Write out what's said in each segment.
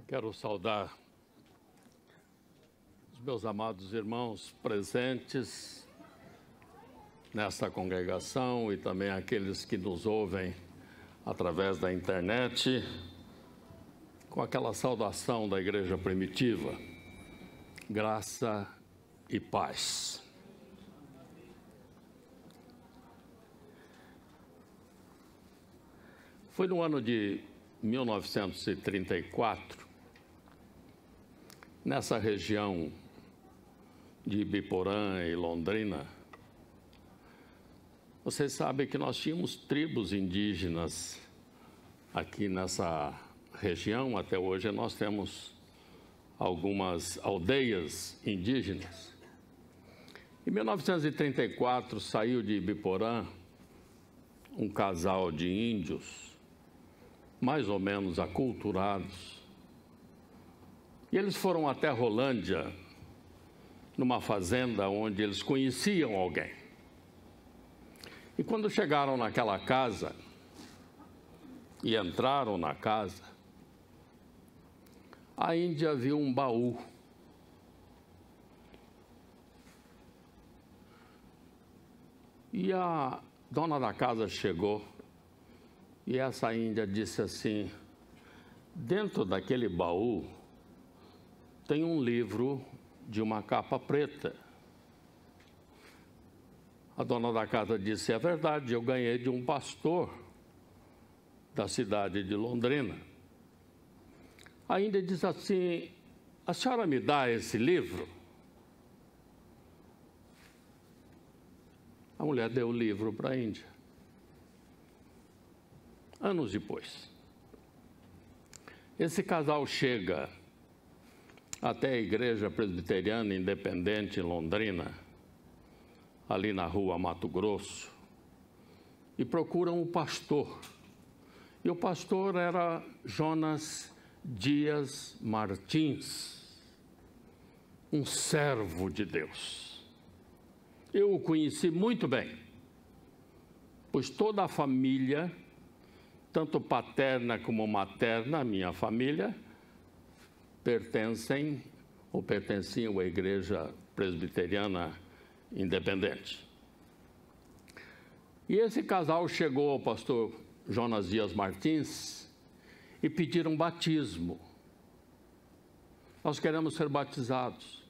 Quero saudar os meus amados irmãos presentes nesta congregação e também aqueles que nos ouvem através da internet, com aquela saudação da igreja primitiva: graça e paz. Foi no ano de 1934, nessa região de Ibiporã e Londrina. Vocês sabem que nós tínhamos tribos indígenas aqui nessa região. Até hoje nós temos algumas aldeias indígenas. Em 1934 saiu de Ibiporã um casal de índios, mais ou menos aculturados, e eles foram até Rolândia, numa fazenda onde eles conheciam alguém. E quando chegaram naquela casa e entraram na casa, a Índia viu um baú. E a dona da casa chegou e essa índia disse assim: dentro daquele baú tem um livro de uma capa preta. A dona da casa disse: é verdade, eu ganhei de um pastor da cidade de Londrina. A índia disse assim: a senhora me dá esse livro? A mulher deu o livro para a Índia. Anos depois, esse casal chega até a Igreja Presbiteriana Independente em Londrina, ali na rua Mato Grosso, e procuram o pastor. E o pastor era Jonas Dias Martins, um servo de Deus. Eu o conheci muito bem, pois toda a família, tanto paterna como materna, a minha família, pertenciam à Igreja Presbiteriana Independente. E esse casal chegou ao pastor Jonas Dias Martins e pediram batismo. Nós queremos ser batizados.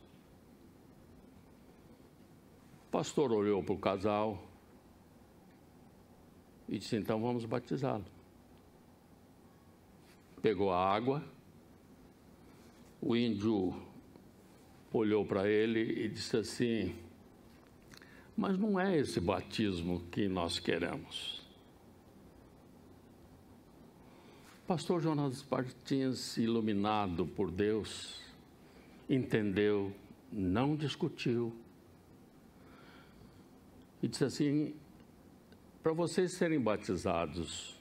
O pastor olhou para o casal e disse: então vamos batizá-lo. Pegou a água, o índio olhou para ele e disse assim: mas não é esse batismo que nós queremos. Pastor Jonas Martins, iluminado por Deus, entendeu, não discutiu, e disse assim: para vocês serem batizados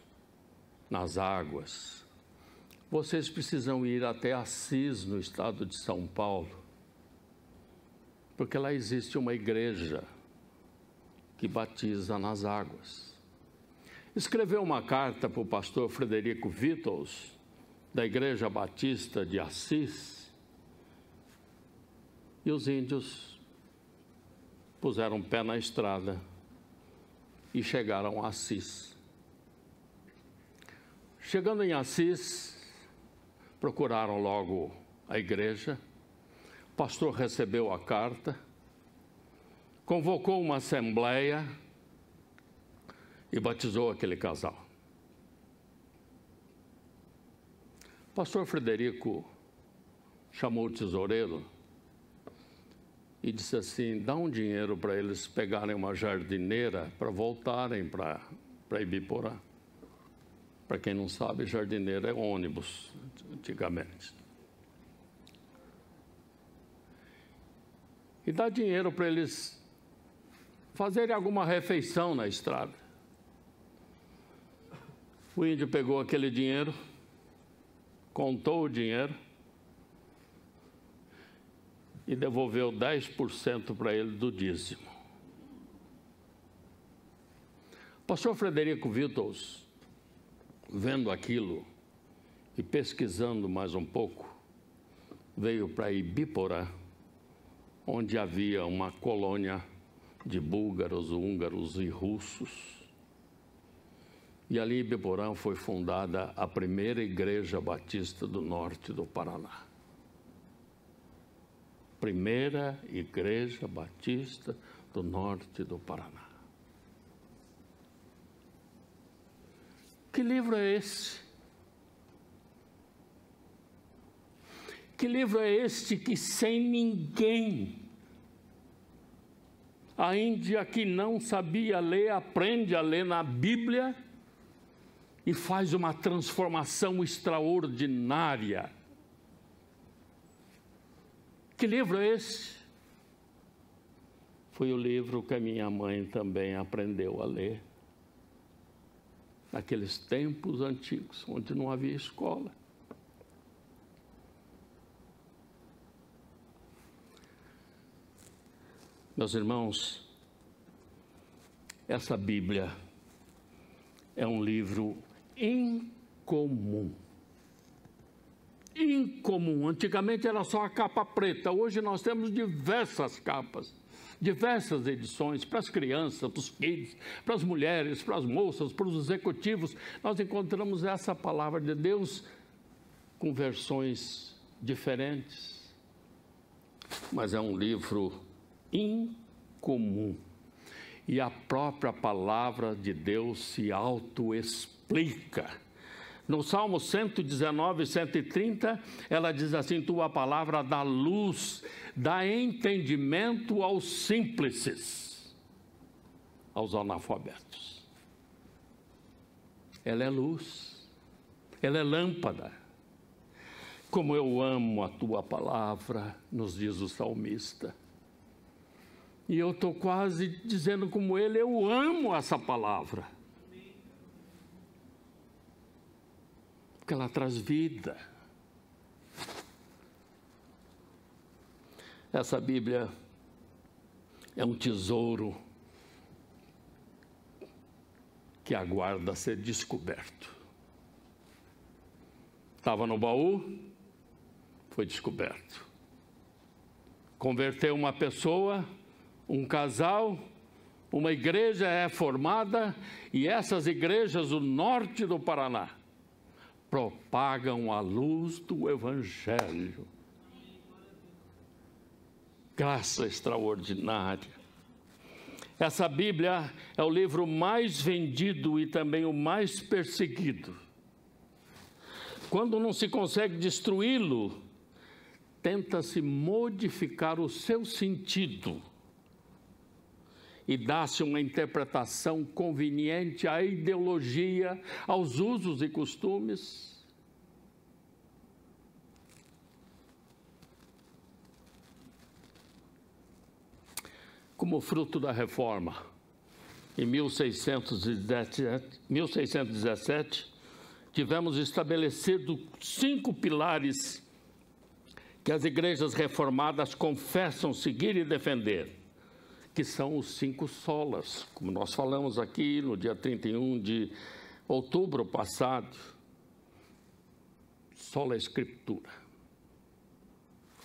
nas águas, vocês precisam ir até Assis, no estado de São Paulo, porque lá existe uma igreja que batiza nas águas. Escreveu uma carta para o pastor Frederico Vittles, da Igreja Batista de Assis, e os índios puseram pé na estrada e chegaram a Assis. Chegando em Assis, procuraram logo a igreja. O pastor recebeu a carta, convocou uma assembleia e batizou aquele casal. O pastor Frederico chamou o tesoureiro e disse assim: dá um dinheiro para eles pegarem uma jardineira para voltarem para Ibiporã. Para quem não sabe, jardineira é ônibus, antigamente. E dá dinheiro para eles fazerem alguma refeição na estrada. O índio pegou aquele dinheiro, contou o dinheiro e devolveu 10% para ele do dízimo. O pastor Frederico Vittles, vendo aquilo, e pesquisando mais um pouco, veio para Ibiporã, onde havia uma colônia de búlgaros, húngaros e russos. E ali em Ibiporã foi fundada a primeira igreja batista do norte do Paraná. Primeira igreja batista do norte do Paraná. Que livro é esse? Que livro é este que sem ninguém, a Índia que não sabia ler, aprende a ler na Bíblia e faz uma transformação extraordinária? Que livro é esse? Foi o livro que a minha mãe também aprendeu a ler. Naqueles tempos antigos, onde não havia escola. Meus irmãos, essa Bíblia é um livro incomum. Incomum. Antigamente era só a capa preta, hoje nós temos diversas capas, diversas edições para as crianças, para os kids, para as mulheres, para as moças, para os executivos. Nós encontramos essa palavra de Deus com versões diferentes, mas é um livro incomum. E a própria palavra de Deus se autoexplica. No Salmo 119, 130, ela diz assim: tua palavra dá luz, dá entendimento aos simples, aos analfabetos. Ela é luz, ela é lâmpada. Como eu amo a tua palavra, nos diz o salmista. E eu estou quase dizendo como ele, eu amo essa palavra. Porque ela traz vida. Essa Bíblia é um tesouro que aguarda ser descoberto. Estava no baú, foi descoberto. Converteu uma pessoa, um casal, uma igreja é formada, e essas igrejas do norte do Paraná propagam a luz do Evangelho. Graça extraordinária. Essa Bíblia é o livro mais vendido e também o mais perseguido. Quando não se consegue destruí-lo, tenta-se modificar o seu sentido e dá-se uma interpretação conveniente à ideologia, aos usos e costumes. Como fruto da Reforma, em 1617, tivemos estabelecido 5 pilares que as igrejas reformadas confessam seguir e defender, que são os 5 solas, como nós falamos aqui no dia 31 de outubro passado. Sola Escritura.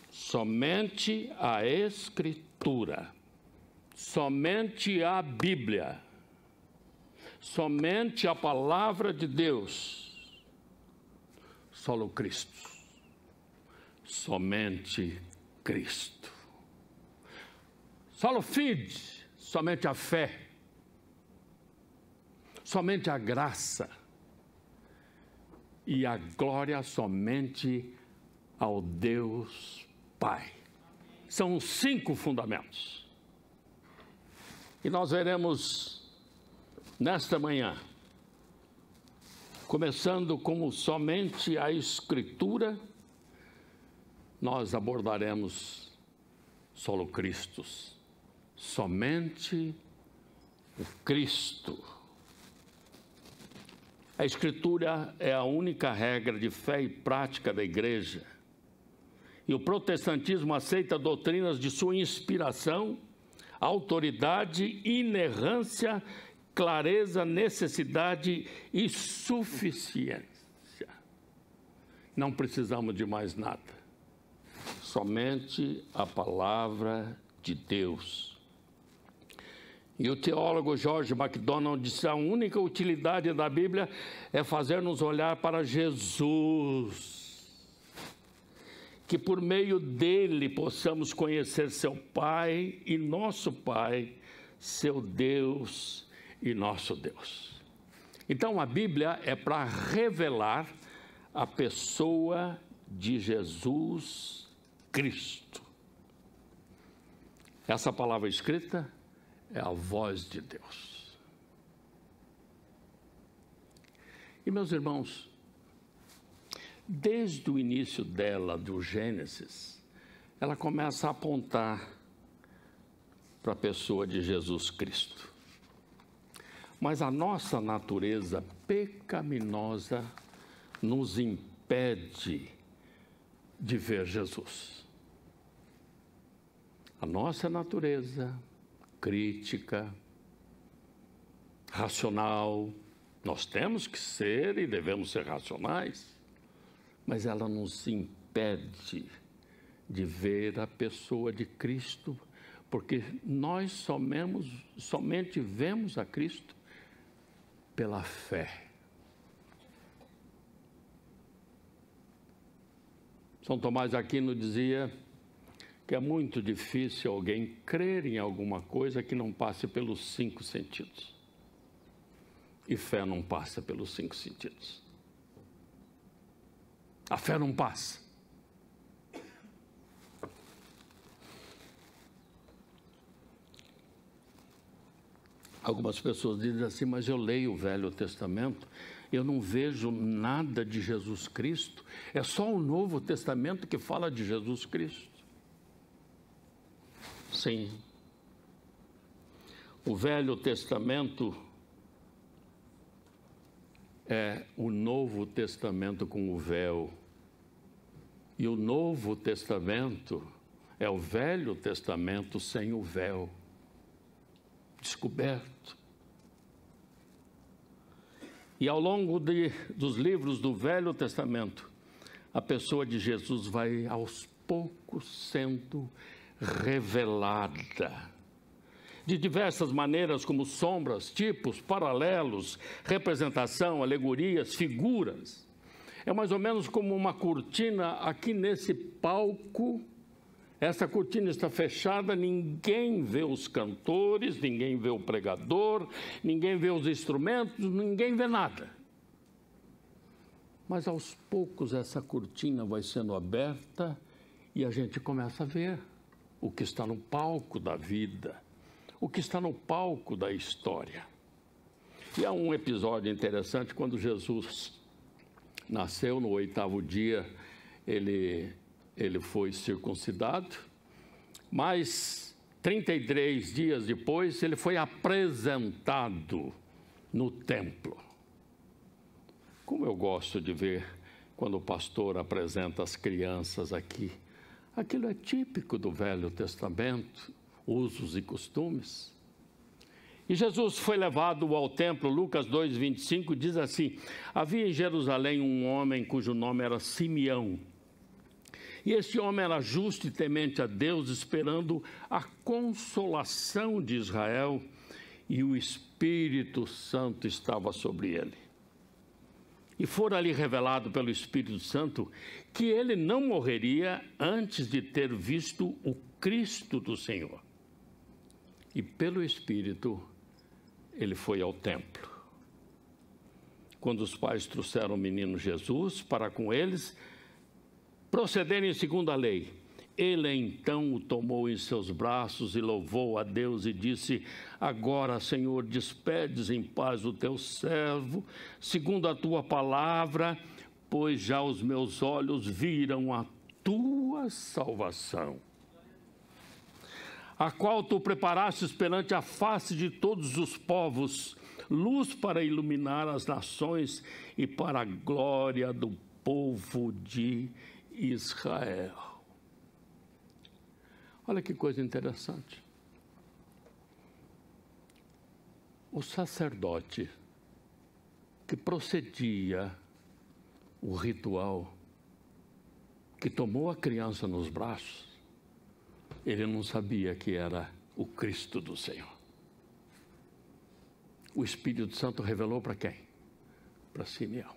Somente a Escritura. Somente a Bíblia. Somente a palavra de Deus. Solo Cristo. Somente Cristo. Solo fide, somente a fé, somente a graça e a glória somente ao Deus Pai. São os 5 fundamentos. E nós veremos nesta manhã, começando com somente a Escritura, nós abordaremos solo Cristo. Somente o Cristo. A Escritura é a única regra de fé e prática da igreja. E o protestantismo aceita doutrinas de sua inspiração, autoridade, inerrância, clareza, necessidade e suficiência. não precisamos de mais nada. Somente a palavra de Deus. E o teólogo George MacDonald disse: a única utilidade da Bíblia é fazer-nos olhar para Jesus, que por meio dele possamos conhecer seu Pai e nosso Pai, seu Deus e nosso Deus. Então a Bíblia é para revelar a pessoa de Jesus Cristo. Essa palavra escrita é a voz de Deus. E meus irmãos, desde o início dela, do Gênesis, ela começa a apontar para a pessoa de Jesus Cristo. Mas a nossa natureza pecaminosa nos impede de ver Jesus. A nossa natureza crítica, racional, nós temos que ser e devemos ser racionais, mas ela nos impede de ver a pessoa de Cristo, porque nós somente vemos a Cristo pela fé. São Tomás de Aquino dizia que é muito difícil alguém crer em alguma coisa que não passe pelos 5 sentidos. E fé não passa pelos 5 sentidos. A fé não passa. Algumas pessoas dizem assim: mas eu leio o Velho Testamento, eu não vejo nada de Jesus Cristo, é só o Novo Testamento que fala de Jesus Cristo. Sim. O Velho Testamento é o Novo Testamento com o véu. E o Novo Testamento é o Velho Testamento sem o véu. Descoberto. E ao longo dos livros do Velho Testamento, a pessoa de Jesus vai aos poucos sendo revelada. De diversas maneiras, como sombras, tipos, paralelos, representação, alegorias, figuras. É mais ou menos como uma cortina aqui nesse palco. Essa cortina está fechada, ninguém vê os cantores, ninguém vê o pregador, ninguém vê os instrumentos, ninguém vê nada. Mas aos poucos essa cortina vai sendo aberta e a gente começa a ver o que está no palco da vida, o que está no palco da história. E há um episódio interessante: quando Jesus nasceu, no 8º dia, ele foi circuncidado, mas 33 dias depois ele foi apresentado no templo. Como eu gosto de ver quando o pastor apresenta as crianças aqui. Aquilo é típico do Velho Testamento, usos e costumes. E Jesus foi levado ao templo. Lucas 2:25 diz assim: havia em Jerusalém um homem cujo nome era Simeão. E este homem era justo e temente a Deus, esperando a consolação de Israel, e o Espírito Santo estava sobre ele. E fora-lhe revelado pelo Espírito Santo que ele não morreria antes de ter visto o Cristo do Senhor. E pelo Espírito ele foi ao templo. Quando os pais trouxeram o menino Jesus para com eles procederem segundo a lei, ele então o tomou em seus braços e louvou a Deus e disse: agora, Senhor, despedes em paz o teu servo, segundo a tua palavra, pois já os meus olhos viram a tua salvação, a qual tu preparastes perante a face de todos os povos, luz para iluminar as nações e para a glória do povo de Israel. Olha que coisa interessante. O sacerdote que procedia o ritual que tomou a criança nos braços, ele não sabia que era o Cristo do Senhor. O Espírito Santo revelou para quem? Para Simeão.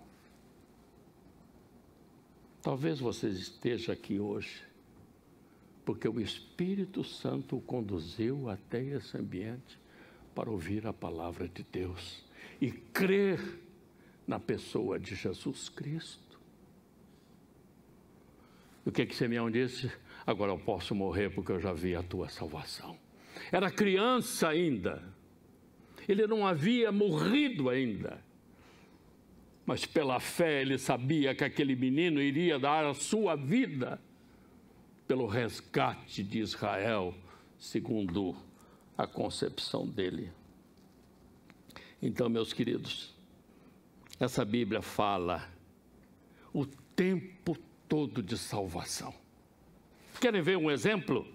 Talvez você esteja aqui hoje porque o Espírito Santo o conduziu até esse ambiente para ouvir a palavra de Deus e crer na pessoa de Jesus Cristo. O que Simeão disse? Agora eu posso morrer porque eu já vi a tua salvação. Era criança ainda. Ele não havia morrido ainda. Mas pela fé ele sabia que aquele menino iria dar a sua vida pelo resgate de Israel, segundo a concepção dele. Então, meus queridos, essa Bíblia fala o tempo todo de salvação. Querem ver um exemplo?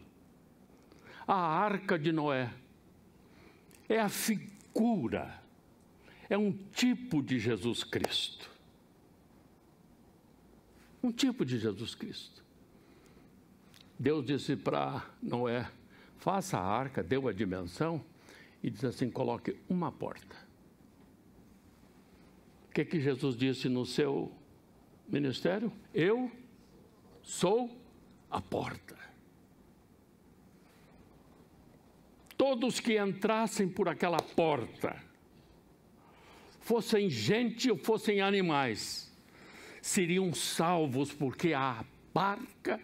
A Arca de Noé é a figura, é um tipo de Jesus Cristo. Um tipo de Jesus Cristo. Deus disse para Noé, faça a arca, deu a dimensão, e diz assim, coloque uma porta. O que Jesus disse no seu ministério? Eu sou a porta. Todos que entrassem por aquela porta, fossem gente ou fossem animais, seriam salvos, porque a arca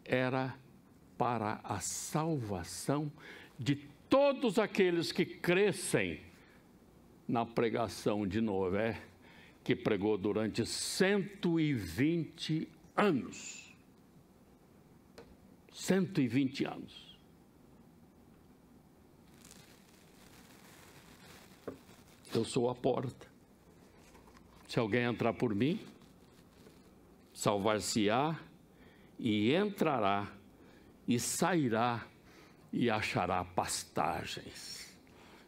era para a salvação de todos aqueles que crescem na pregação de Noé, que pregou durante 120 anos. 120 anos. Eu sou a porta. Se alguém entrar por mim, salvar-se-á e entrará e sairá e achará pastagens.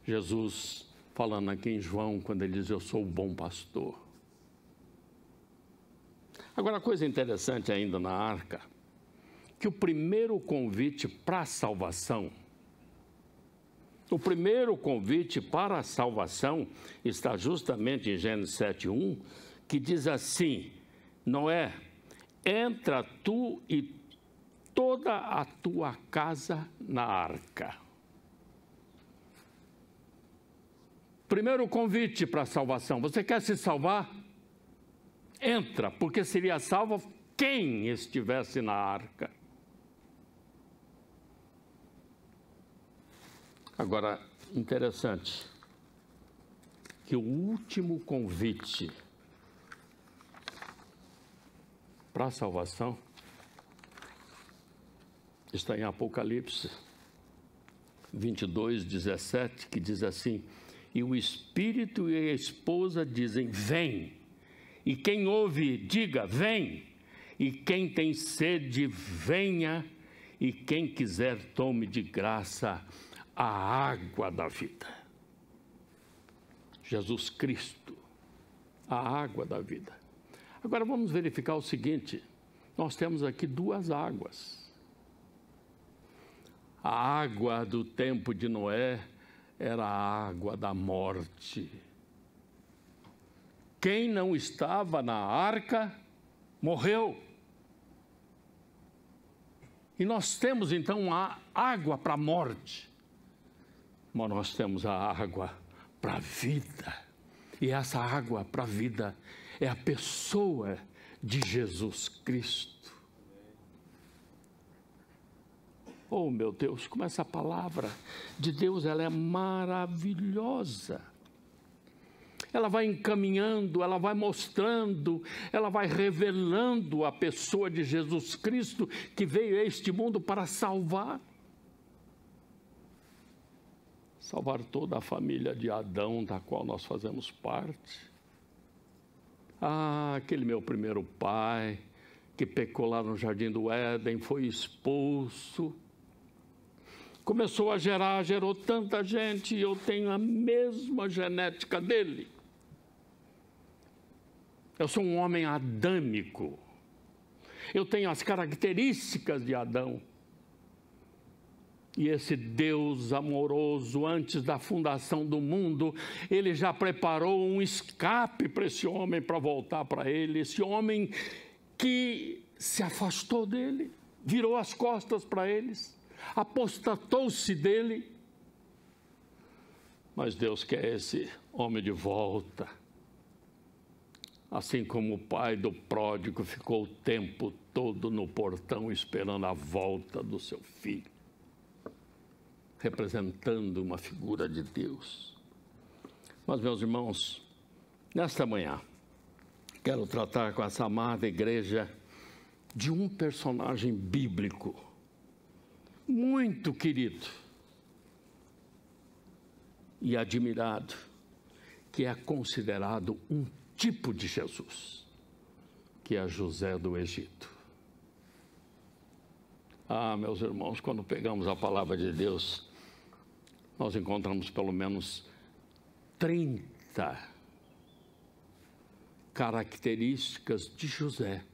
Jesus falando aqui em João, quando ele diz, eu sou o bom pastor. Agora, a coisa interessante ainda na arca, que o primeiro convite para a salvação, está justamente em Gênesis 7:1, que diz assim, Noé, entra tu e toda a tua casa na arca. Primeiro convite para a salvação. Você quer se salvar? Entra, porque seria salvo quem estivesse na arca. Agora, interessante, que o último convite para a salvação está em Apocalipse 22:17, que diz assim, e o Espírito e a esposa dizem, vem. E quem ouve, diga, vem. E quem tem sede, venha. E quem quiser, tome de graça a água da vida. Jesus Cristo, a água da vida. Agora vamos verificar o seguinte, nós temos aqui duas águas. A água do tempo de Noé era a água da morte. Quem não estava na arca, morreu. E nós temos então a água para a morte, mas nós temos a água para a vida. E essa água para a vida é a pessoa de Jesus Cristo. Oh, meu Deus, como essa palavra de Deus, ela é maravilhosa. Ela vai encaminhando, ela vai mostrando, ela vai revelando a pessoa de Jesus Cristo, que veio a este mundo para salvar toda a família de Adão, da qual nós fazemos parte. Ah, aquele meu primeiro pai, que pecou lá no Jardim do Éden, foi expulso, começou a gerou tanta gente, e eu tenho a mesma genética dele. Eu sou um homem adâmico. Eu tenho as características de Adão. E esse Deus amoroso, antes da fundação do mundo, Ele já preparou um escape para esse homem, para voltar para Ele. Esse homem que se afastou dEle, virou as costas para eles, apostatou-se dEle. Mas Deus quer esse homem de volta. Assim como o pai do pródigo ficou o tempo todo no portão esperando a volta do seu filho, representando uma figura de Deus. Mas, meus irmãos, nesta manhã, quero tratar com essa amada igreja de um personagem bíblico, muito querido e admirado, que é considerado um tipo de Jesus, que é José do Egito. Ah, meus irmãos, quando pegamos a palavra de Deus, nós encontramos pelo menos 30 características de José,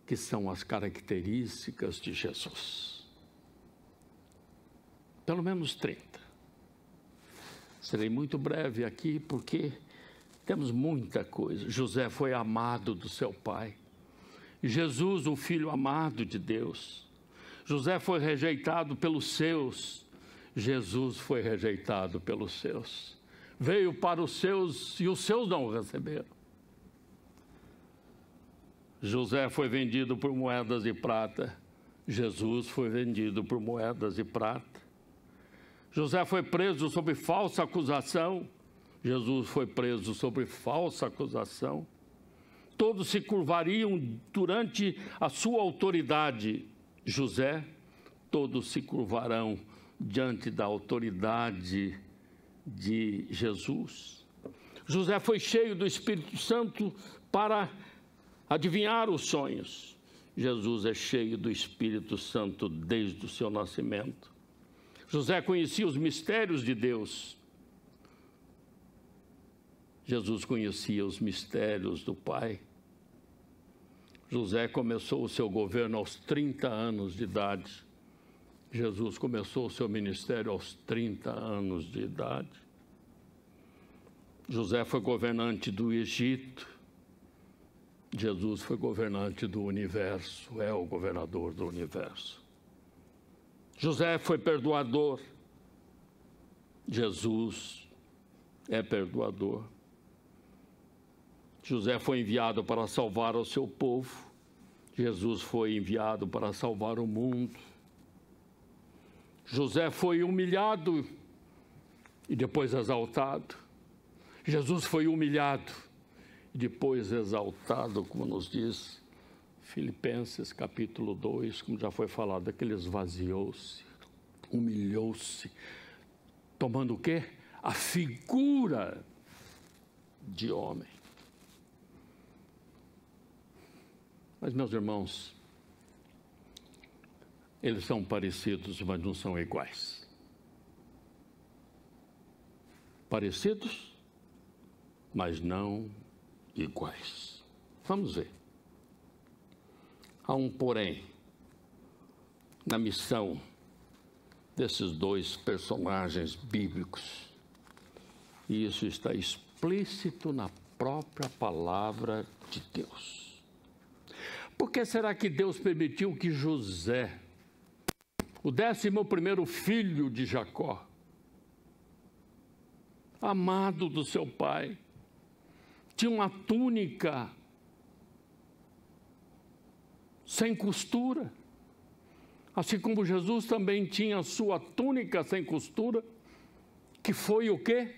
que são as características de Jesus. Pelo menos 30. Serei muito breve aqui, porque temos muita coisa. José foi amado do seu pai. Jesus, o filho amado de Deus. José foi rejeitado pelos seus. Jesus foi rejeitado pelos seus. Veio para os seus e os seus não o receberam. José foi vendido por moedas de prata. Jesus foi vendido por moedas de prata. José foi preso sob falsa acusação. Jesus foi preso sob falsa acusação. Todos se curvariam durante a sua autoridade. José, todos se curvarão diante da autoridade de Jesus. José foi cheio do Espírito Santo para adivinhar os sonhos. Jesus é cheio do Espírito Santo desde o seu nascimento. José conhecia os mistérios de Deus. Jesus conhecia os mistérios do Pai. José começou o seu governo aos 30 anos de idade. Jesus começou o seu ministério aos 30 anos de idade. José foi governante do Egito. Jesus foi governante do universo, é o governador do universo. José foi perdoador. Jesus é perdoador. José foi enviado para salvar o seu povo. Jesus foi enviado para salvar o mundo. José foi humilhado e depois exaltado. Jesus foi humilhado e depois exaltado, como nos diz Filipenses capítulo 2, como já foi falado, que ele esvaziou-se, humilhou-se, tomando o quê? A figura de homem. Mas, meus irmãos, eles são parecidos, mas não são iguais. Parecidos, mas não iguais. Vamos ver. Há um porém na missão desses dois personagens bíblicos. E isso está explícito na própria palavra de Deus. Por que será que Deus permitiu que José, o 11º filho de Jacó, amado do seu pai, tinha uma túnica sem costura, assim como Jesus também tinha sua túnica sem costura, que foi o quê?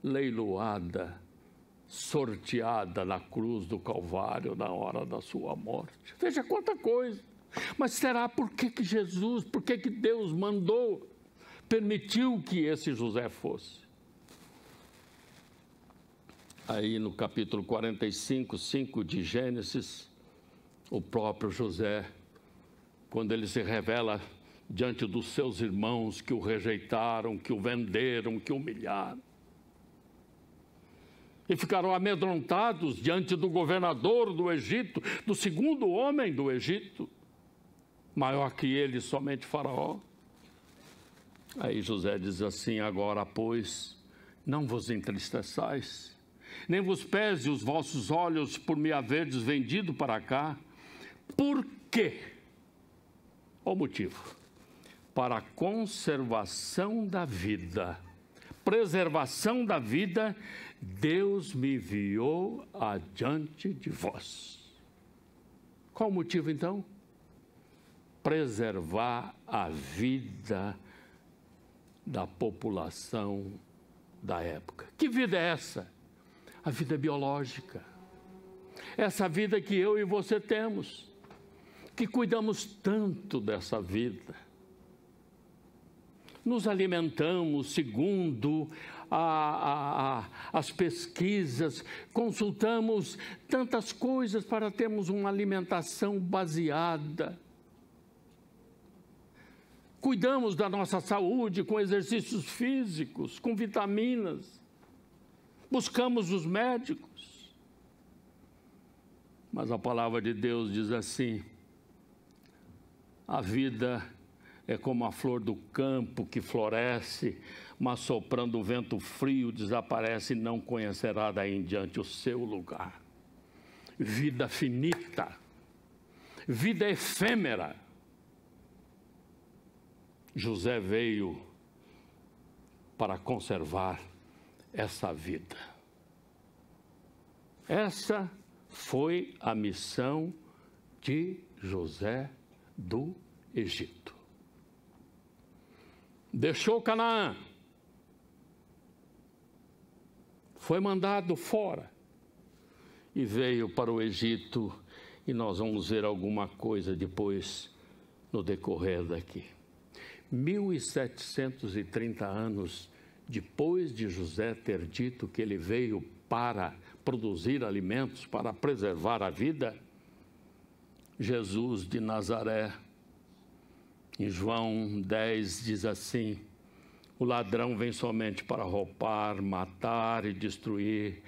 Leiloada, sorteada na cruz do Calvário na hora da sua morte. Veja quanta coisa. Mas será por que Jesus, por que Deus mandou, permitiu que esse José fosse? Aí no capítulo 45, 5 de Gênesis, o próprio José, quando ele se revela diante dos seus irmãos que o rejeitaram, que o venderam, que o humilharam, e ficaram amedrontados diante do governador do Egito, do segundo homem do Egito, maior que ele, somente Faraó. Aí José diz assim: agora, pois, não vos entristeçais, nem vos pese os vossos olhos por me haverdes vendido para cá. Por quê? O motivo: para a conservação da vida, preservação da vida, Deus me enviou adiante de vós. Qual o motivo, então? Preservar a vida da população da época. Que vida é essa? A vida biológica. Essa vida que eu e você temos, que cuidamos tanto dessa vida. Nos alimentamos segundo as pesquisas, consultamos tantas coisas para termos uma alimentação baseada. Cuidamos da nossa saúde com exercícios físicos, com vitaminas. Buscamos os médicos. Mas a palavra de Deus diz assim: a vida é como a flor do campo que floresce, mas soprando o vento frio desaparece e não conhecerá daí em diante o seu lugar. Vida finita, vida efêmera. José veio para conservar essa vida. Essa foi a missão de José do Egito. Deixou Canaã, foi mandado fora e veio para o Egito, e nós vamos ver alguma coisa depois no decorrer daqui. 1730 anos depois de José ter dito que ele veio para produzir alimentos, para preservar a vida, Jesus de Nazaré, em João 10 diz assim: o ladrão vem somente para roubar, matar e destruir.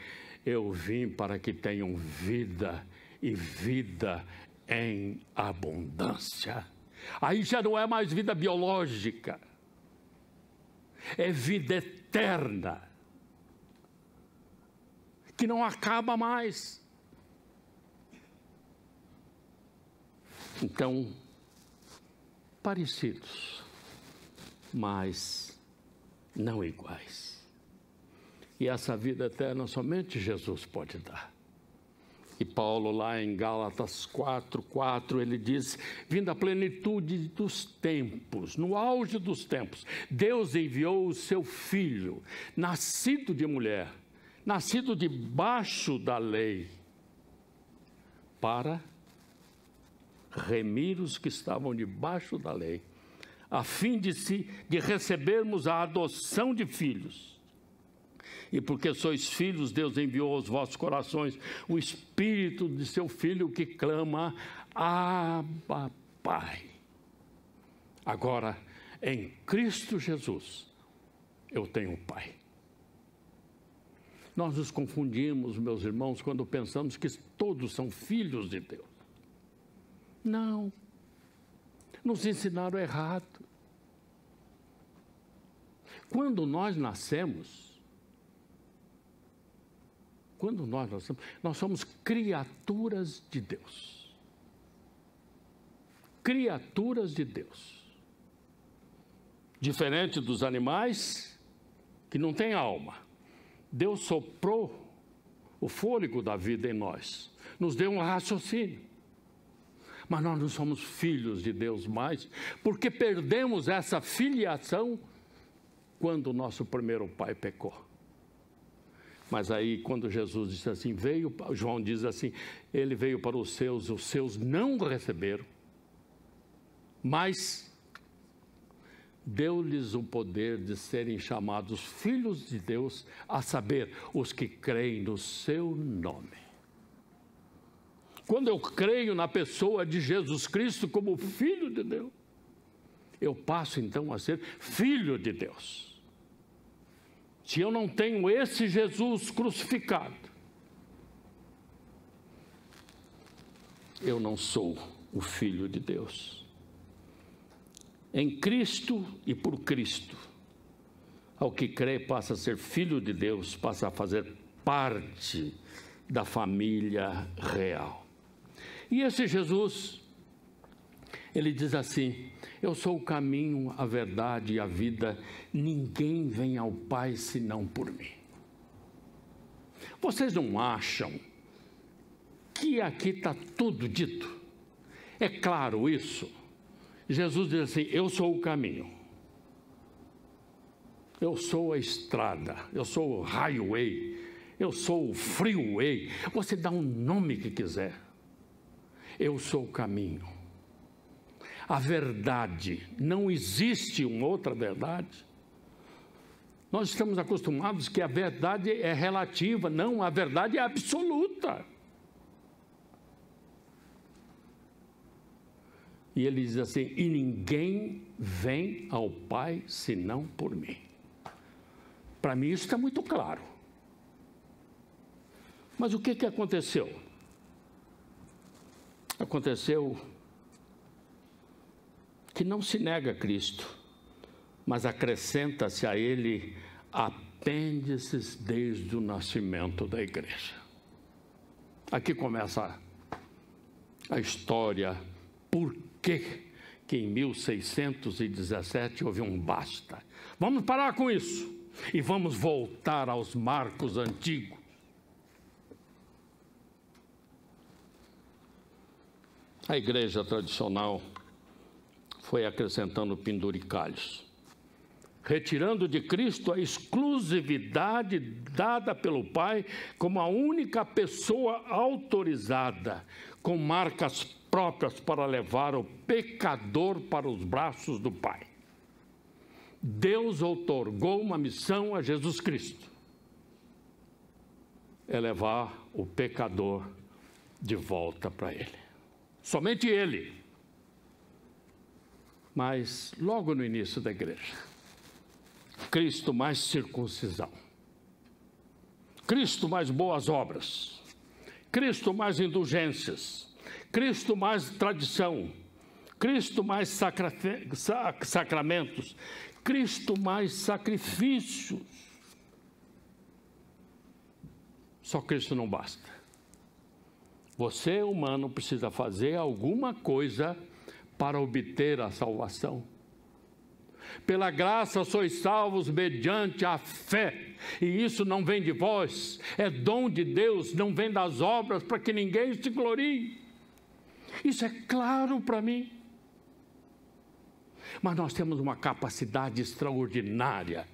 Eu vim para que tenham vida e vida em abundância. Aí já não é mais vida biológica, é vida eterna, que não acaba mais. Então, parecidos, mas não iguais. E essa vida eterna somente Jesus pode dar. E Paulo, lá em Gálatas 4:4, ele diz: vindo a plenitude dos tempos, no auge dos tempos, Deus enviou o seu Filho, nascido de mulher, nascido debaixo da lei, para remir os que estavam debaixo da lei, a fim de recebermos a adoção de filhos. E porque sois filhos, Deus enviou aos vossos corações o Espírito de seu Filho que clama: Abba, Pai. Agora, em Cristo Jesus, eu tenho um Pai. Nós nos confundimos, meus irmãos, quando pensamos que todos são filhos de Deus. Não, nos ensinaram errado. Quando nós nascemos, nós somos criaturas de Deus. Criaturas de Deus. Diferente dos animais que não têm alma. Deus soprou o fôlego da vida em nós, nos deu um raciocínio. Mas nós não somos filhos de Deus mais, porque perdemos essa filiação quando o nosso primeiro pai pecou. Mas aí, quando Jesus disse assim, João diz assim, ele veio para os seus não receberam, mas deu-lhes o poder de serem chamados filhos de Deus, a saber, os que creem no seu nome. Quando eu creio na pessoa de Jesus Cristo como Filho de Deus, eu passo então a ser filho de Deus. se eu não tenho esse Jesus crucificado, eu não sou o Filho de Deus. Em Cristo e por Cristo, ao que crê passa a ser filho de Deus, passa a fazer parte da família real. E esse Jesus, ele diz assim: eu sou o caminho, a verdade e a vida, ninguém vem ao Pai senão por mim. Vocês não acham que aqui está tudo dito? É claro isso? Jesus diz assim: eu sou o caminho, eu sou a estrada, eu sou o highway, eu sou o freeway, você dá um nome que quiser. Eu sou o caminho, a verdade, não existe uma outra verdade. Nós estamos acostumados que a verdade é relativa, não, a verdade é absoluta. E ele diz assim: e ninguém vem ao Pai senão por mim. Para mim isso está muito claro. Mas o que aconteceu? Aconteceu que não se nega Cristo, mas acrescenta-se a ele apêndices desde o nascimento da igreja. Aqui começa a história. Por que em 1617 houve um basta? Vamos parar com isso e vamos voltar aos marcos antigos. A igreja tradicional foi acrescentando penduricalhos, retirando de Cristo a exclusividade dada pelo Pai como a única pessoa autorizada, com marcas próprias para levar o pecador para os braços do Pai. Deus outorgou uma missão a Jesus Cristo: é levar o pecador de volta para Ele. Somente Ele. Mas logo no início da igreja, Cristo mais circuncisão, Cristo mais boas obras, Cristo mais indulgências, Cristo mais tradição, Cristo mais sacramentos, Cristo mais sacrifícios. Só Cristo não basta. Você, humano, precisa fazer alguma coisa para obter a salvação. Pela graça sois salvos mediante a fé, e isso não vem de vós, é dom de Deus, não vem das obras, para que ninguém se glorie. Isso é claro para mim. Mas nós temos uma capacidade extraordinária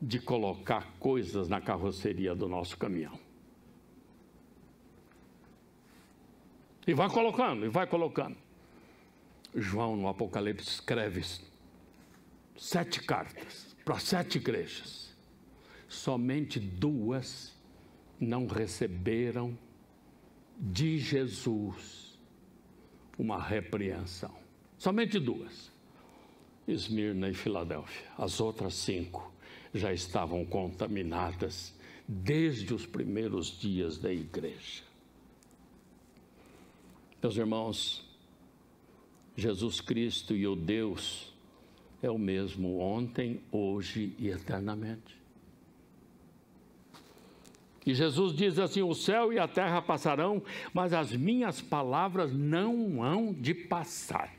de colocar coisas na carroceria do nosso caminhão. E vai colocando, e vai colocando. João, no Apocalipse, escreve 7 cartas para 7 igrejas. Somente 2 não receberam de Jesus uma repreensão. Somente 2. Esmirna e Filadélfia. As outras 5 já estavam contaminadas desde os primeiros dias da igreja. Meus irmãos, Jesus Cristo e o Deus é o mesmo ontem, hoje e eternamente. E Jesus diz assim: o céu e a terra passarão, mas as minhas palavras não hão de passar.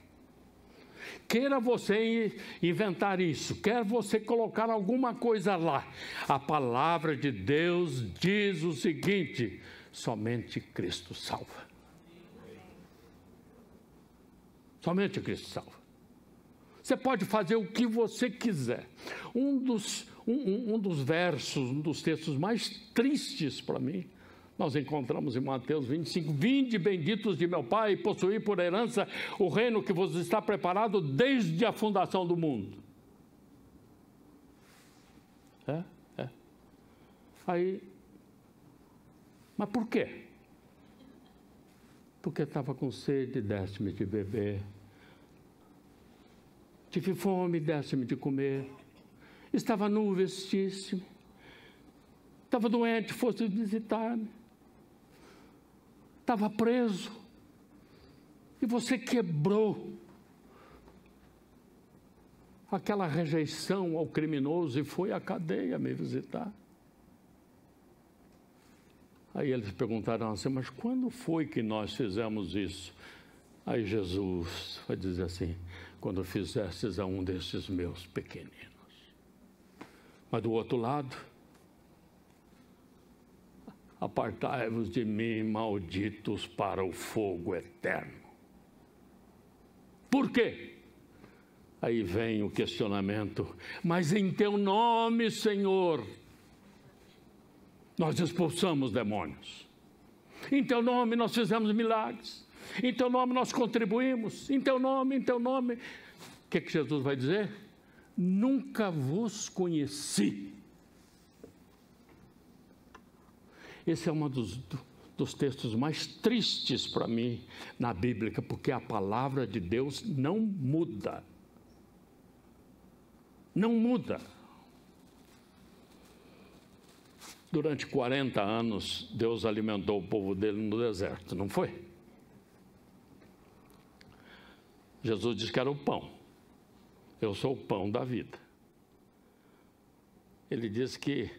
Queira você inventar isso, quer você colocar alguma coisa lá, a palavra de Deus diz o seguinte: somente Cristo salva. Somente Cristo salva. Você pode fazer o que você quiser. Um dos versos, um dos textos mais tristes para mim, nós encontramos em Mateus 25: vinde benditos de meu Pai, possuí por herança o reino que vos está preparado desde a fundação do mundo. Aí, mas por quê? Porque estava com sede, deste-me de beber. Tive fome, deste-me de comer. estava nu, vestisse-me, estava doente, fosse visitar-me, estava preso, e você quebrou aquela rejeição ao criminoso e foi à cadeia me visitar. Aí eles perguntaram assim, mas quando foi que nós fizemos isso? Aí Jesus vai dizer assim, quando fizestes a um desses meus pequeninos. Mas do outro lado, apartai-vos de mim, malditos, para o fogo eterno. Por quê? Aí vem o questionamento, mas em teu nome, Senhor, nós expulsamos demônios. Em teu nome nós fizemos milagres. Em teu nome nós contribuímos. Em teu nome. O que Jesus vai dizer? Nunca vos conheci. Esse é um dos textos mais tristes para mim na Bíblia, porque a palavra de Deus não muda. Não muda. Durante 40 anos, Deus alimentou o povo dele no deserto, não foi? Jesus disse que era o pão. Eu sou o pão da vida. Ele disse que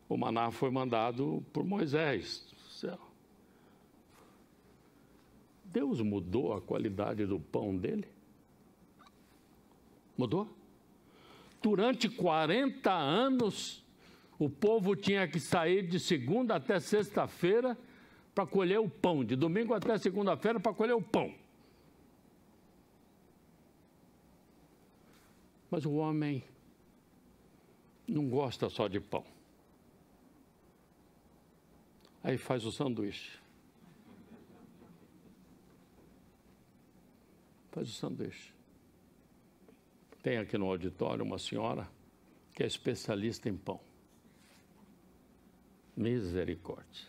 o maná foi mandado por Moisés do céu. Deus mudou a qualidade do pão dele? Mudou? Durante 40 anos, o povo tinha que sair de segunda até sexta-feira para colher o pão, de domingo até segunda-feira para colher o pão. Mas o homem não gosta só de pão. Aí faz o sanduíche. Faz o sanduíche. Tem aqui no auditório uma senhora que é especialista em pão. Misericórdia.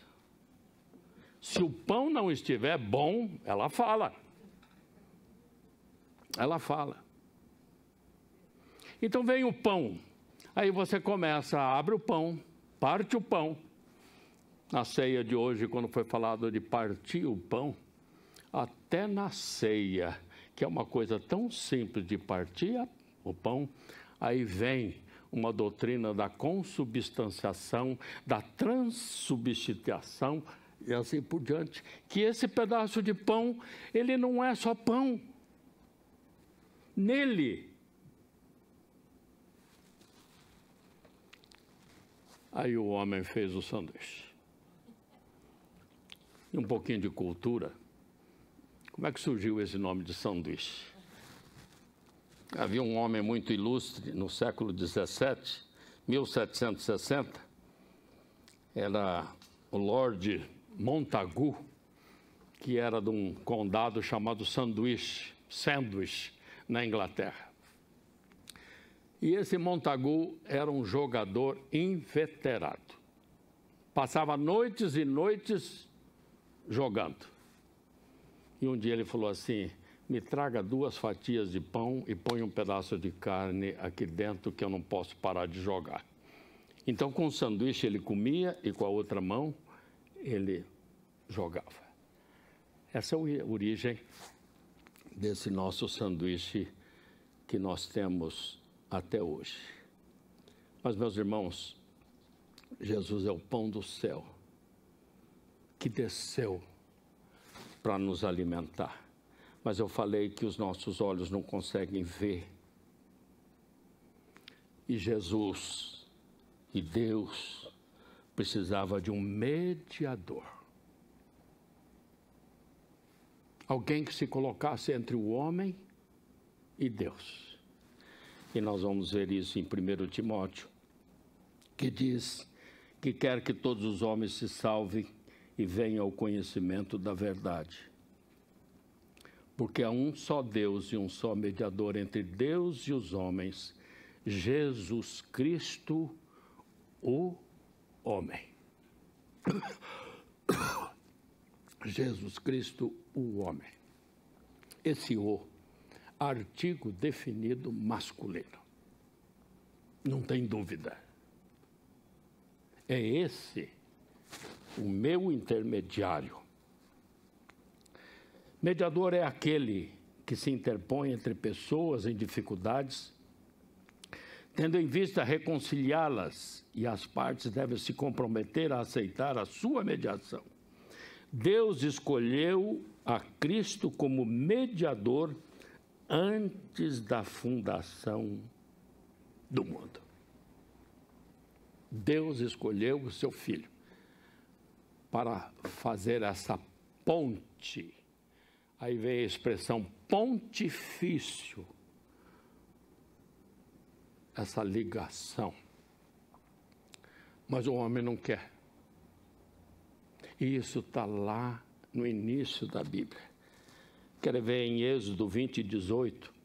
Se o pão não estiver bom, ela fala. Ela fala. Então vem o pão. Aí você começa, abre o pão, parte o pão. Na ceia de hoje, quando foi falado de partir o pão, até na ceia, que é uma coisa tão simples de partir o pão, aí vem uma doutrina da consubstanciação, da transubstanciação e assim por diante, que esse pedaço de pão, ele não é só pão. Nele. Aí o homem fez o sanduíche. E um pouquinho de cultura. Como é que surgiu esse nome de sanduíche? Havia um homem muito ilustre no século XVII, 1760, era o Lord Montagu, que era de um condado chamado Sandwich, na Inglaterra. E esse Montagu era um jogador inveterado. Passava noites e noites jogando. E um dia ele falou assim, me traga 2 fatias de pão e põe um pedaço de carne aqui dentro que eu não posso parar de jogar. Então, com o sanduíche ele comia e com a outra mão ele jogava. Essa é a origem desse nosso sanduíche que nós temos até hoje. Mas, meus irmãos, Jesus é o pão do céu que desceu para nos alimentar. Mas eu falei que os nossos olhos não conseguem ver. E Jesus e Deus precisava de um mediador. Alguém que se colocasse entre o homem e Deus. E nós vamos ver isso em 1 Timóteo, que diz que quer que todos os homens se salvem e venham ao conhecimento da verdade. Porque há um só Deus e um só mediador entre Deus e os homens, Jesus Cristo, o homem. Jesus Cristo, o homem. Esse o, artigo definido masculino. Não tem dúvida. É esse o meu intermediário. Mediador é aquele que se interpõe entre pessoas em dificuldades, tendo em vista reconciliá-las, e as partes devem se comprometer a aceitar a sua mediação. Deus escolheu a Cristo como mediador antes da fundação do mundo. Deus escolheu o seu Filho para fazer essa ponte. Aí vem a expressão pontifício, essa ligação. Mas o homem não quer. E isso está lá no início da Bíblia. Quer ver em Êxodo 20, 18?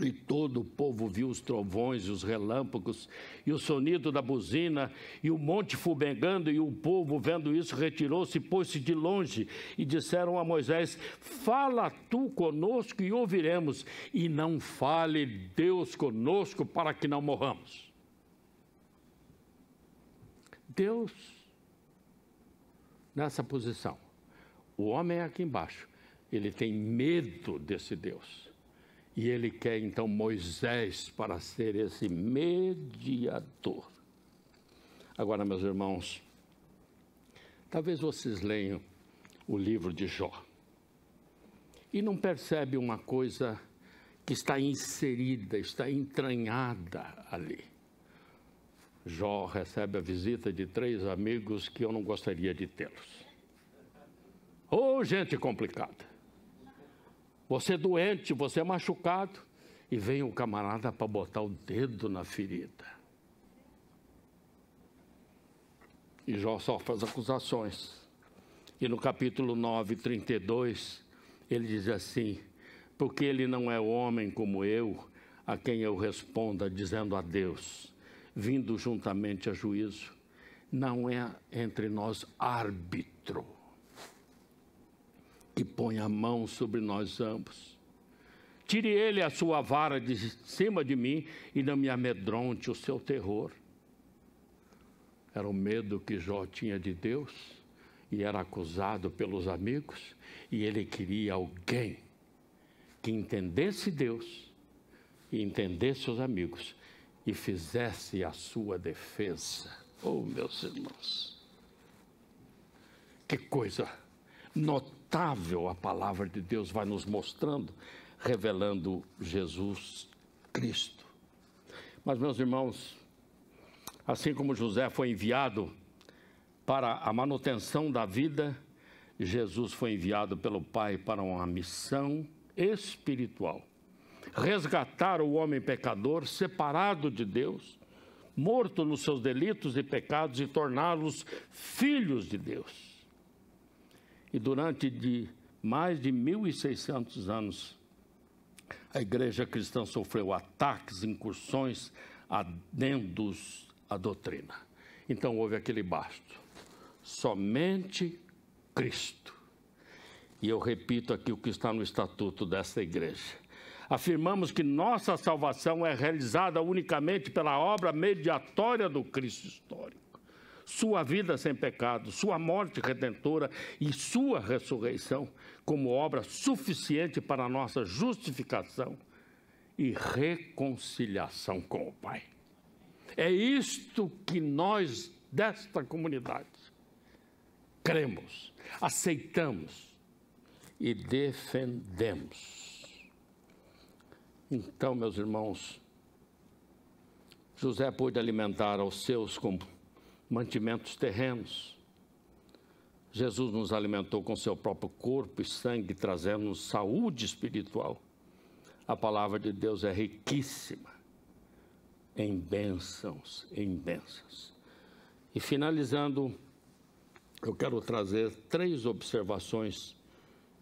E todo o povo viu os trovões e os relâmpagos e o sonido da buzina e o monte fumegando, e o povo, vendo isso, retirou-se e pôs-se de longe, e disseram a Moisés: fala tu conosco e ouviremos, e não fale Deus conosco para que não morramos. Deus nessa posição, o homem é aqui embaixo, ele tem medo desse Deus. E ele quer, então, Moisés para ser esse mediador. Agora, meus irmãos, talvez vocês leiam o livro de Jó e não percebem uma coisa que está inserida, está entranhada ali. Jó recebe a visita de 3 amigos que eu não gostaria de tê-los. Ô, gente complicada. Você é doente, você é machucado, e vem um camarada para botar o dedo na ferida. E Jó sofre as acusações. E no capítulo 9, 32, ele diz assim: porque ele não é homem como eu, a quem eu responda dizendo a Deus, vindo juntamente a juízo, não é entre nós árbitro, e põe a mão sobre nós ambos. Tire ele a sua vara de cima de mim e não me amedronte o seu terror. Era o medo que Jó tinha de Deus e era acusado pelos amigos, e ele queria alguém que entendesse Deus e entendesse os amigos e fizesse a sua defesa. Oh, meus irmãos, que coisa notável a palavra de Deus vai nos mostrando, revelando Jesus Cristo. Mas, meus irmãos, assim como José foi enviado para a manutenção da vida, Jesus foi enviado pelo Pai para uma missão espiritual. Resgatar o homem pecador, separado de Deus, morto nos seus delitos e pecados, e torná-los filhos de Deus. E durante mais de 1.600 anos, a igreja cristã sofreu ataques, incursões, adendos à doutrina. Então houve aquele basto: somente Cristo. E eu repito aqui o que está no estatuto dessa igreja. Afirmamos que nossa salvação é realizada unicamente pela obra mediatória do Cristo histórico. Sua vida sem pecado, sua morte redentora e sua ressurreição como obra suficiente para a nossa justificação e reconciliação com o Pai. É isto que nós, desta comunidade, cremos, aceitamos e defendemos. Então, meus irmãos, José pôde alimentar aos seus com mantimentos terrenos. Jesus nos alimentou com seu próprio corpo e sangue, trazendo-nos saúde espiritual. A palavra de Deus é riquíssima em bênçãos, em bênçãos. E finalizando, eu quero trazer 3 observações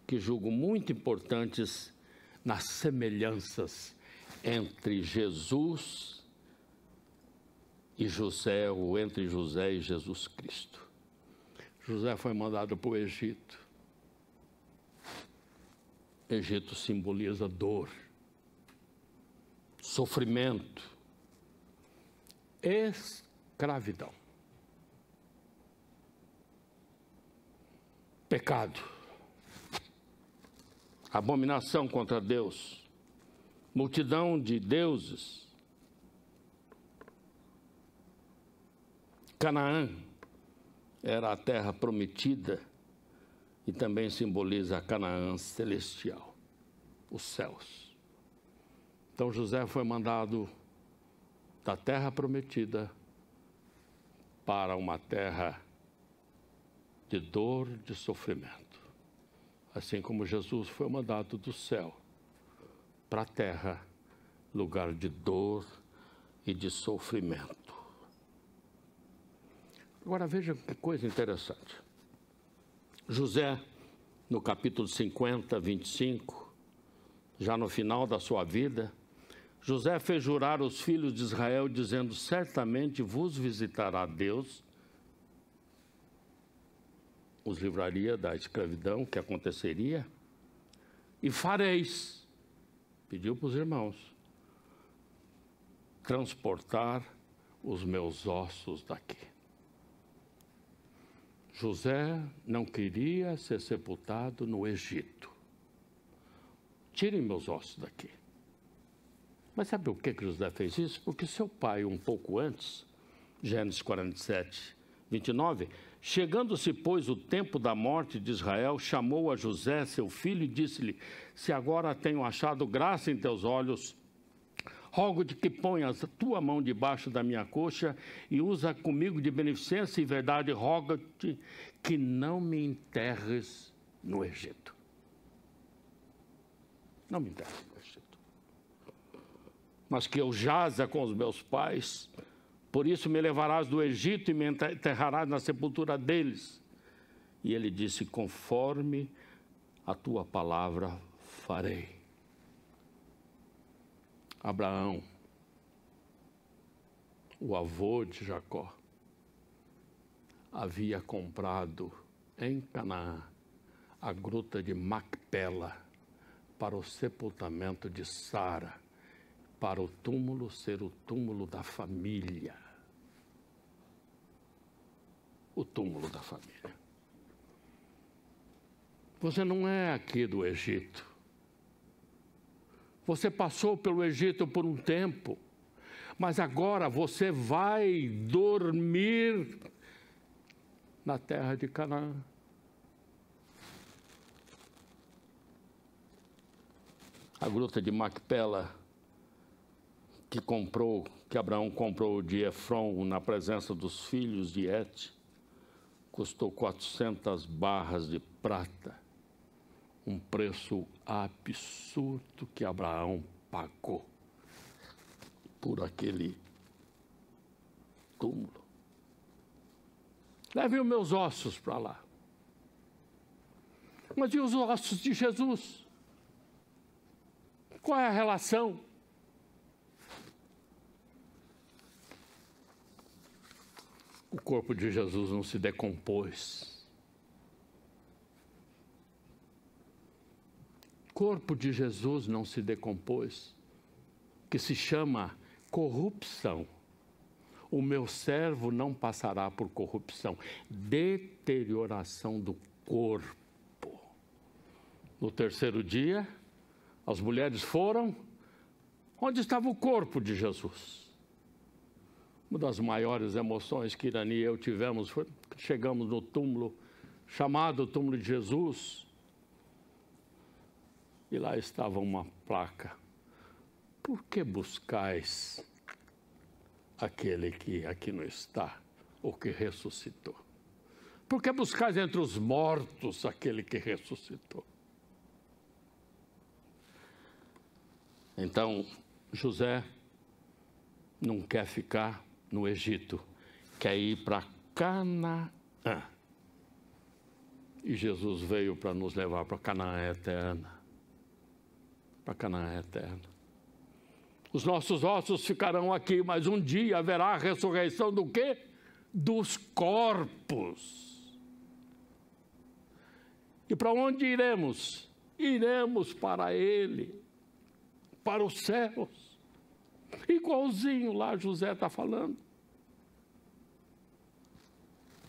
que julgo muito importantes nas semelhanças entre Jesus e José, ou entre José e Jesus Cristo. José foi mandado para o Egito. Egito simboliza dor, sofrimento. escravidão. Pecado, abominação contra Deus, multidão de deuses. Canaã era a terra prometida e também simboliza a Canaã celestial, os céus. Então José foi mandado da terra prometida para uma terra de dor, de sofrimento. Assim como Jesus foi mandado do céu para a terra, lugar de dor e de sofrimento. Agora veja que coisa interessante. José, no capítulo 50, 25, já no final da sua vida, José fez jurar os filhos de Israel, dizendo: certamente vos visitará Deus, os livraria da escravidão que aconteceria, e fareis, pediu para os irmãos, transportar os meus ossos daqui. José não queria ser sepultado no Egito. Tirem meus ossos daqui. Mas sabe por que José fez isso? Porque seu pai, um pouco antes, Gênesis 47, 29, chegando-se, pois, o tempo da morte de Israel, chamou a José, seu filho, e disse-lhe: se agora tenho achado graça em teus olhos, rogo-te que ponhas a tua mão debaixo da minha coxa e usa comigo de beneficência e verdade, rogo-te que não me enterres no Egito. Não me enterres no Egito. Mas que eu jaza com os meus pais, por isso me levarás do Egito e me enterrarás na sepultura deles. E ele disse: conforme a tua palavra farei. Abraão, o avô de Jacó, havia comprado em Canaã a gruta de Macpela para o sepultamento de Sara, para o túmulo ser o túmulo da família. O túmulo da família. Você não é aqui do Egito. Você passou pelo Egito por um tempo, mas agora você vai dormir na terra de Canaã. A gruta de Macpela, que Abraão comprou de Efron na presença dos filhos de Et, custou 400 barras de prata. Um preço absurdo que Abraão pagou por aquele túmulo. Leve os meus ossos para lá. Mas e os ossos de Jesus? Qual é a relação? O corpo de Jesus não se decompôs. O corpo de Jesus não se decompôs, que se chama corrupção. O meu servo não passará por corrupção, deterioração do corpo. No terceiro dia, as mulheres foram. Onde estava o corpo de Jesus? Uma das maiores emoções que Irani e eu tivemos foi que chegamos no túmulo, chamado túmulo de Jesus, e lá estava uma placa: por que buscais aquele que aqui não está, ou que ressuscitou? Por que buscais entre os mortos aquele que ressuscitou? Então, José não quer ficar no Egito, quer ir para Canaã. E Jesus veio para nos levar para Canaã eterna. Para Canaã eterna. Os nossos ossos ficarão aqui, mas um dia haverá a ressurreição do quê? Dos corpos. E para onde iremos? Iremos para Ele, para os céus. Igualzinho lá José está falando.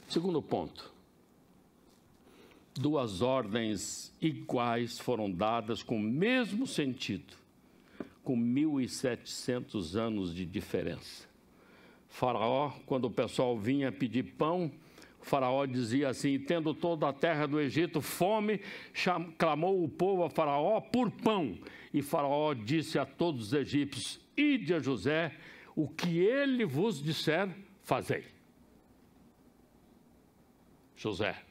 Segundo ponto. Duas ordens iguais foram dadas com o mesmo sentido, com 1.700 anos de diferença. Faraó, quando o pessoal vinha pedir pão, o faraó dizia assim: tendo toda a terra do Egito fome, clamou o povo a Faraó por pão. E Faraó disse a todos os egípcios: ide a José, o que ele vos disser, fazei. José.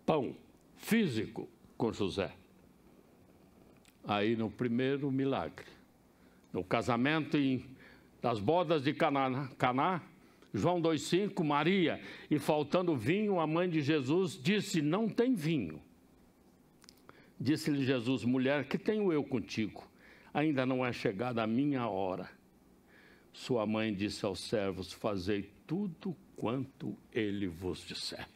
Pão físico com José. Aí no primeiro milagre, no casamento das bodas de Caná, João 2,5, Maria, e faltando vinho, a mãe de Jesus disse: não tem vinho. Disse-lhe Jesus: mulher, que tenho eu contigo? Ainda não é chegada a minha hora. Sua mãe disse aos servos: fazei tudo quanto ele vos disser.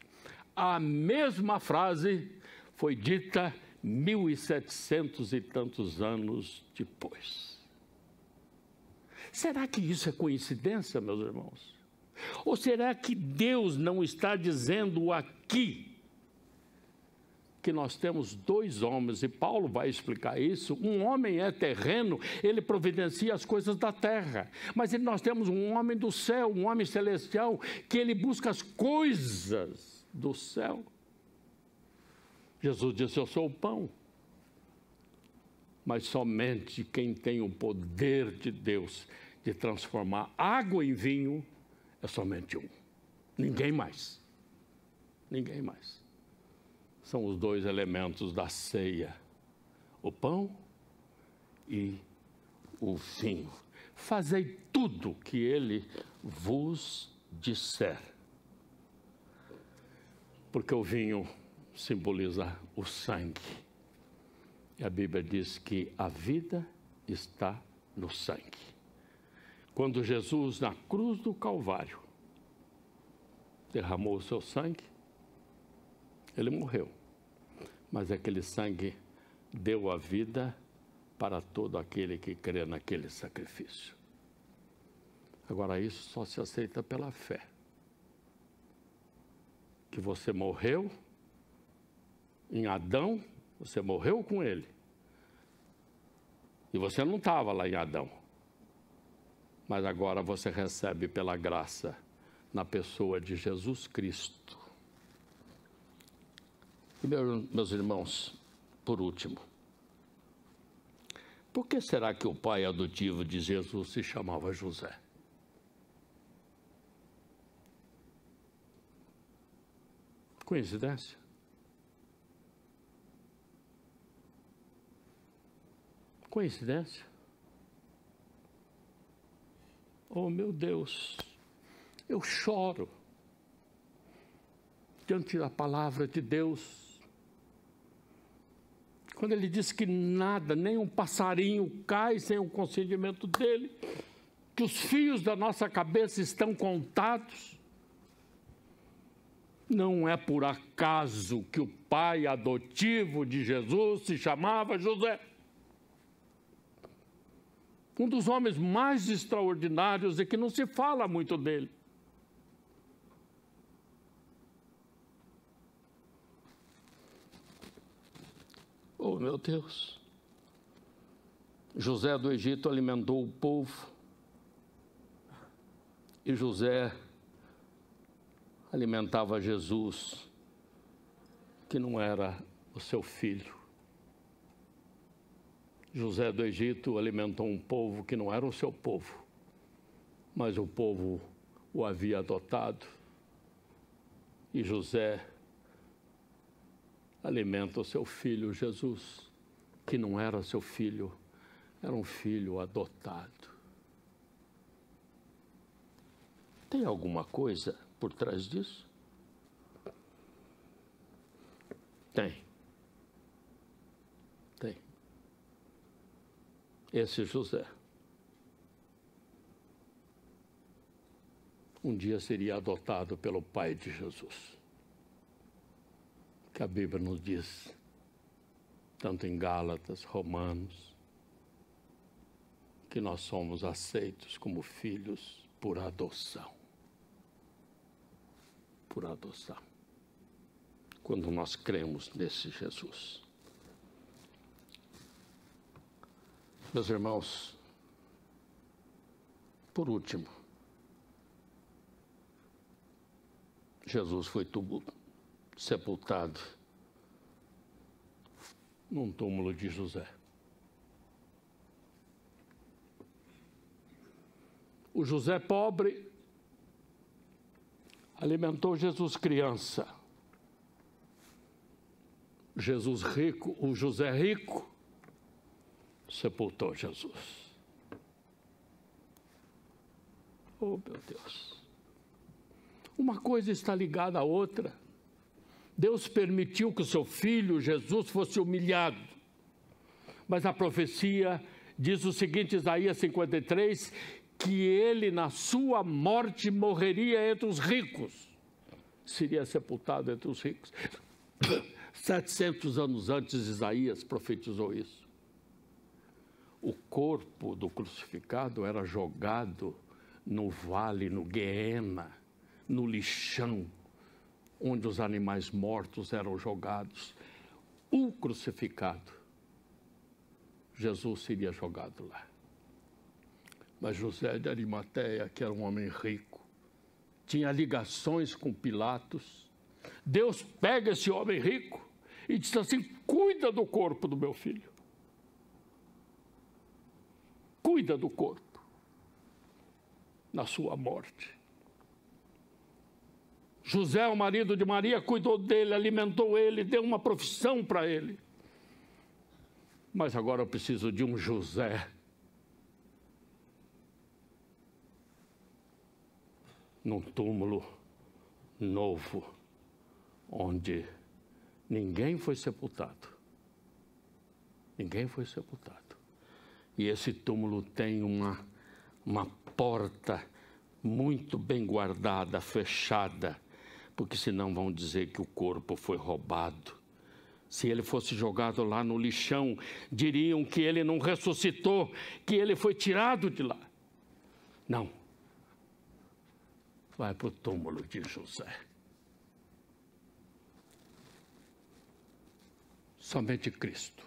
A mesma frase foi dita 1.700 e tantos anos depois. Será que isso é coincidência, meus irmãos? Ou será que Deus não está dizendo aqui que nós temos dois homens, e Paulo vai explicar isso? Um homem é terreno, ele providencia as coisas da terra, mas nós temos um homem do céu, um homem celestial, que ele busca as coisas do céu. Jesus disse: eu sou o pão. Mas somente quem tem o poder de Deus de transformar água em vinho é somente um. Ninguém mais. Ninguém mais. São os dois elementos da ceia: o pão e o vinho. Fazei tudo que ele vos disser. Porque o vinho simboliza o sangue. E a Bíblia diz que a vida está no sangue. Quando Jesus, na cruz do Calvário, derramou o seu sangue, ele morreu. Mas aquele sangue deu a vida para todo aquele que crê naquele sacrifício. Agora, isso só se aceita pela fé. Que você morreu em Adão, você morreu com ele. E você não estava lá em Adão. Mas agora você recebe pela graça na pessoa de Jesus Cristo. E meus irmãos, por último, por que será que o pai adotivo de Jesus se chamava José? Coincidência? Coincidência? Oh, meu Deus, eu choro diante da palavra de Deus. Quando ele diz que nada, nem um passarinho cai sem o consentimento dele, que os fios da nossa cabeça estão contados. Não é por acaso que o pai adotivo de Jesus se chamava José. Um dos homens mais extraordinários e que não se fala muito dele. Oh, meu Deus! José do Egito alimentou o povo. E José alimentava Jesus, que não era o seu filho. José do Egito alimentou um povo que não era o seu povo, mas o povo o havia adotado. E José alimenta o seu filho Jesus, que não era seu filho, era um filho adotado. Tem alguma coisa por trás disso? Tem. Tem. Esse José um dia seria adotado pelo pai de Jesus. Que a Bíblia nos diz, tanto em Gálatas, Romanos, que nós somos aceitos como filhos por adoção. por adoção, quando nós cremos nesse Jesus. Meus irmãos, por último, Jesus foi sepultado num túmulo de José. O José pobre alimentou Jesus criança. Jesus rico, o José rico, sepultou Jesus. Oh, meu Deus. Uma coisa está ligada à outra. Deus permitiu que o seu filho, Jesus, fosse humilhado. Mas a profecia diz o seguinte, Isaías 53, que ele, na sua morte, morreria entre os ricos. Seria sepultado entre os ricos. 700 anos antes, Isaías profetizou isso. O corpo do crucificado era jogado no vale, no Guiena, no lixão, onde os animais mortos eram jogados. O crucificado, Jesus seria jogado lá. Mas José de Arimateia, que era um homem rico, tinha ligações com Pilatos. Deus pega esse homem rico e diz assim, cuida do corpo do meu filho. Cuida do corpo na sua morte. José, o marido de Maria, cuidou dele, alimentou ele, deu uma profissão para ele. Mas agora eu preciso de um José num túmulo novo, onde ninguém foi sepultado. Ninguém foi sepultado. E esse túmulo tem uma porta muito bem guardada, fechada, porque senão vão dizer que o corpo foi roubado. Se ele fosse jogado lá no lixão, diriam que ele não ressuscitou, que ele foi tirado de lá. Não. Vai para o túmulo de José. Somente Cristo.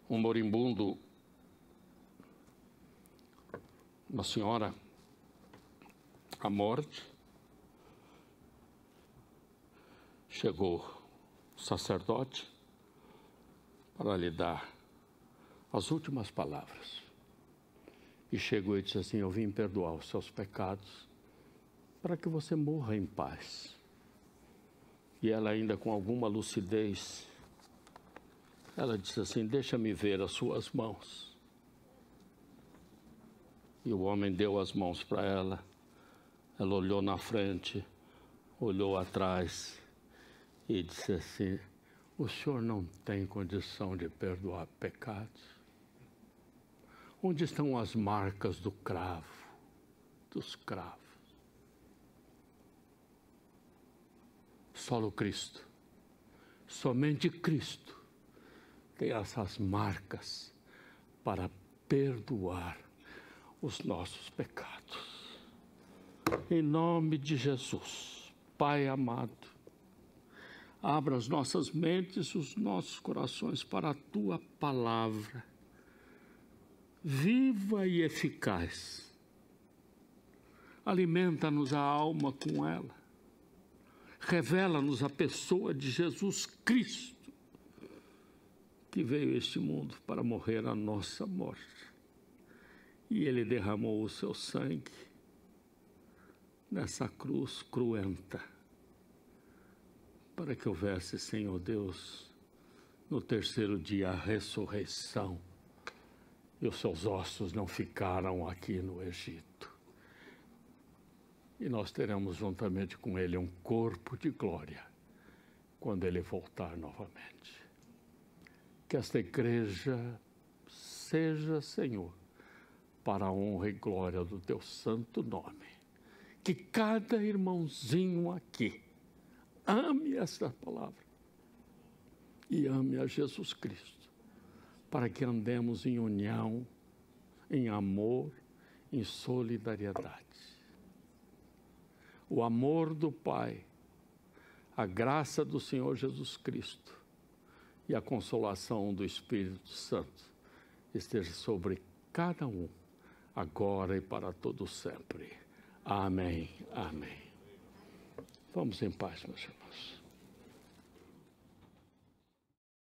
Um moribundo, uma senhora, à morte, chegou o sacerdote para lhe dar as últimas palavras. E chegou e disse assim, eu vim perdoar os seus pecados para que você morra em paz. E ela ainda com alguma lucidez, ela disse assim, deixa-me ver as suas mãos. E o homem deu as mãos para ela. Ela olhou na frente, olhou atrás e disse assim, o senhor não tem condição de perdoar pecados? Onde estão as marcas do cravo, dos cravos? Só o Cristo, somente Cristo tem essas marcas para perdoar os nossos pecados. Em nome de Jesus, Pai amado, abra as nossas mentes, os nossos corações para a Tua palavra, viva e eficaz. Alimenta-nos a alma com ela. Revela-nos a pessoa de Jesus Cristo, que veio a este mundo para morrer a nossa morte. E Ele derramou o seu sangue nessa cruz cruenta, para que houvesse, Senhor Deus, no terceiro dia a ressurreição, e os seus ossos não ficaram aqui no Egito. E nós teremos juntamente com Ele um corpo de glória, quando Ele voltar novamente. Que esta igreja seja, Senhor, para a honra e glória do Teu santo nome. Que cada irmãozinho aqui ame esta palavra e ame a Jesus Cristo, para que andemos em união, em amor, em solidariedade. o amor do Pai, a graça do Senhor Jesus Cristo e a consolação do Espírito Santo esteja sobre cada um, agora e para todo sempre. Amém. Amém. Vamos em paz, meus irmãos.